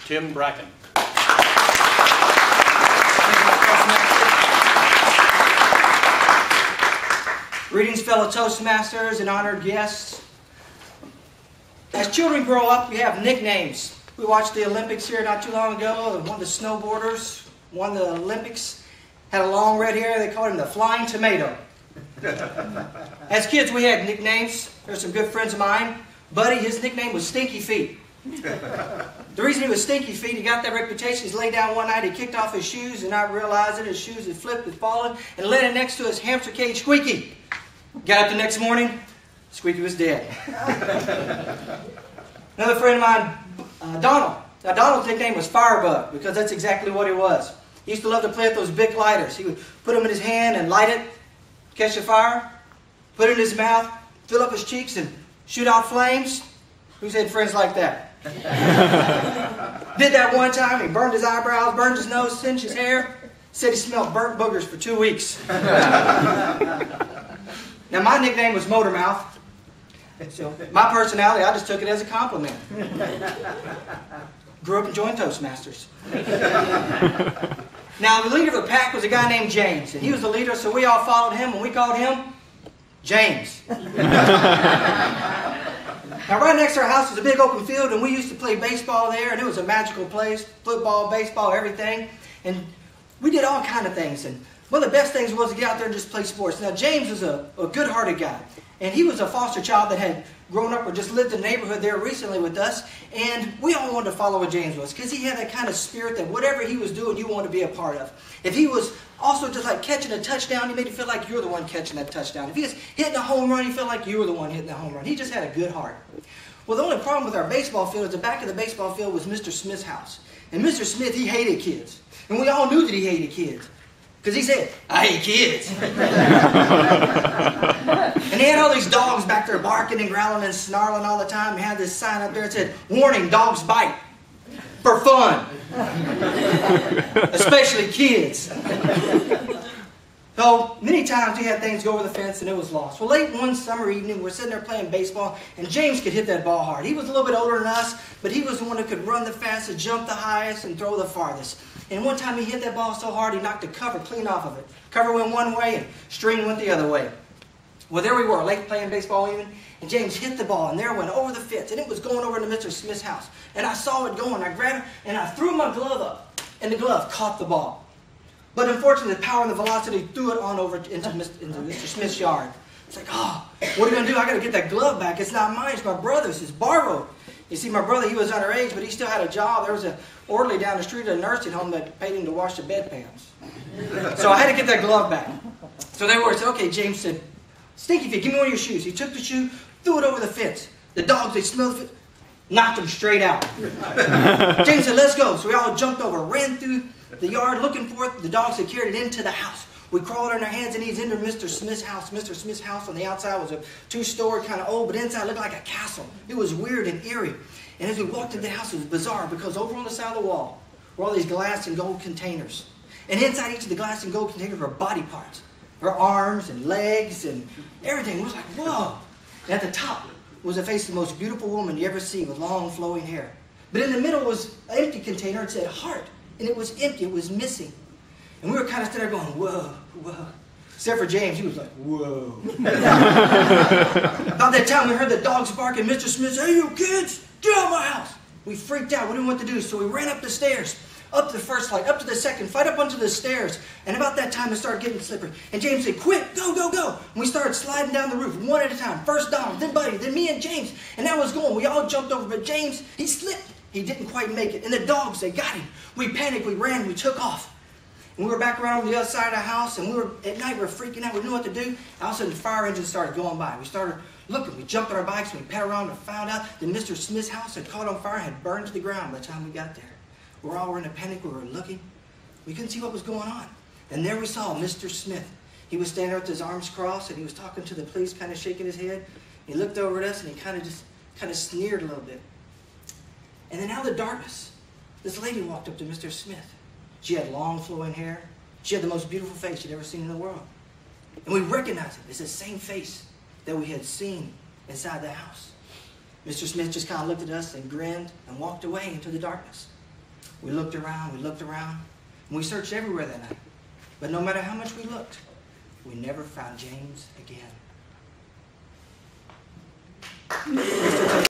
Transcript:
Tim Bracken. Greetings, fellow Toastmasters and honored guests. As children grow up, we have nicknames. We watched the Olympics here not too long ago. One of the snowboarders won the Olympics. Had a long red hair. They called him the Flying Tomato. As kids, we had nicknames. There's some good friends of mine. Buddy, his nickname was Stinky Feet. The reason he was Stinky Feet, he got that reputation. He's laid down one night, he kicked off his shoes and not realizing his shoes had flipped, had fallen, and landed next to his hamster cage, Squeaky. Got up the next morning, Squeaky was dead. Another friend of mine, Donald. Now, Donald's nickname was Firebug because that's exactly what he was. He used to love to play with those big lighters. He would put them in his hand and light it, catch a fire, put it in his mouth, fill up his cheeks, and shoot out flames. Who's had friends like that? Did that one time. He burned his eyebrows, burned his nose, singed his hair. Said he smelled burnt boogers for 2 weeks. Now, my nickname was Motor Mouth. So my personality, I just took it as a compliment. Grew up and joined Toastmasters. Now, the leader of the pack was a guy named James. And he was the leader, so we all followed him, and we called him James. Now, right next to our house was a big open field, and we used to play baseball there, and it was a magical place. Football, baseball, everything. And we did all kind of things. And one of the best things was to get out there and just play sports. Now, James was a good-hearted guy. And he was a foster child that had grown up or just lived in the neighborhood there recently with us. And we all wanted to follow what James was because he had that kind of spirit that whatever he was doing, you wanted to be a part of. If he was also just like catching a touchdown, he made you feel like you're the one catching that touchdown. If he was hitting a home run, you felt like you were the one hitting the home run. He just had a good heart. Well, the only problem with our baseball field is the back of the baseball field was Mr. Smith's house. And Mr. Smith, he hated kids. And we all knew that he hated kids. Because he said, I hate kids. And he had all these dogs back there barking and growling and snarling all the time. He had this sign up there that said, warning, dogs bite. For fun. Especially kids. So, many times we had things go over the fence and it was lost. Well, late one summer evening, we're sitting there playing baseball, and James could hit that ball hard. He was a little bit older than us, but he was the one who could run the fastest, jump the highest, and throw the farthest. And one time he hit that ball so hard, he knocked the cover clean off of it. Cover went one way, and string went the other way. Well, there we were, late playing baseball even, and James hit the ball, and there it went over the fence, and it was going over to Mr. Smith's house. And I saw it going. I grabbed it, and I threw my glove up, and the glove caught the ball. But unfortunately, the power and the velocity threw it on over into Mr. Smith's yard. It's like, oh, what are you going to do? I got to get that glove back. It's not mine. It's my brother's. It's borrowed. You see, my brother, he was underage, but he still had a job. There was an orderly down the street at a nursing home that paid him to wash the bedpans. So I had to get that glove back. So they were, said, okay, James said, Stinky Feet, give me one of your shoes. He took the shoe, threw it over the fence. The dogs, they smelled it, knocked them straight out. James said, let's go. So we all jumped over, ran through the yard looking for it. The dogs had carried it into the house. We crawled on our hands and knees into Mr. Smith's house. Mr. Smith's house on the outside was a two-story, kind of old, but inside looked like a castle. It was weird and eerie. And as we walked into the house, it was bizarre because over on the side of the wall were all these glass and gold containers. And inside each of the glass and gold containers were body parts. There were arms and legs and everything. It was like, whoa. And at the top was the face of the most beautiful woman you ever see with long flowing hair. But in the middle was an empty container. It said heart. And it was empty. It was missing. And we were kind of standing there going, whoa, whoa. Except for James, he was like, whoa. About that time, we heard the dogs barking. Mr. Smith said, hey, you kids, get out of my house. We freaked out. We didn't know what to do. So we ran up the stairs, up to the first flight, up to the second flight, up onto the stairs. And about that time, it started getting slippery. And James said, quick, go, go, go. And we started sliding down the roof, one at a time. First Donald, then Buddy, then me and James. And that was going. We all jumped over. But James, he slipped. He didn't quite make it. And the dogs, they got him. We panicked. We ran. We took off. And we were back around on the other side of the house, and at night we were freaking out. We didn't know what to do. All of a sudden, the fire engine started going by. We started looking. We jumped on our bikes, and we pat around and found out that Mr. Smith's house had caught on fire and had burned to the ground by the time we got there. We were in a panic. We were looking. We couldn't see what was going on. And there we saw Mr. Smith. He was standing there with his arms crossed, and he was talking to the police, kind of shaking his head. He looked over at us, and he kind of sneered a little bit. And then out of the darkness, this lady walked up to Mr. Smith. She had long flowing hair. She had the most beautiful face you'd ever seen in the world. And we recognized it. It's the same face that we had seen inside the house. Mr. Smith just kind of looked at us and grinned and walked away into the darkness. We looked around, and we searched everywhere that night. But no matter how much we looked, we never found James again.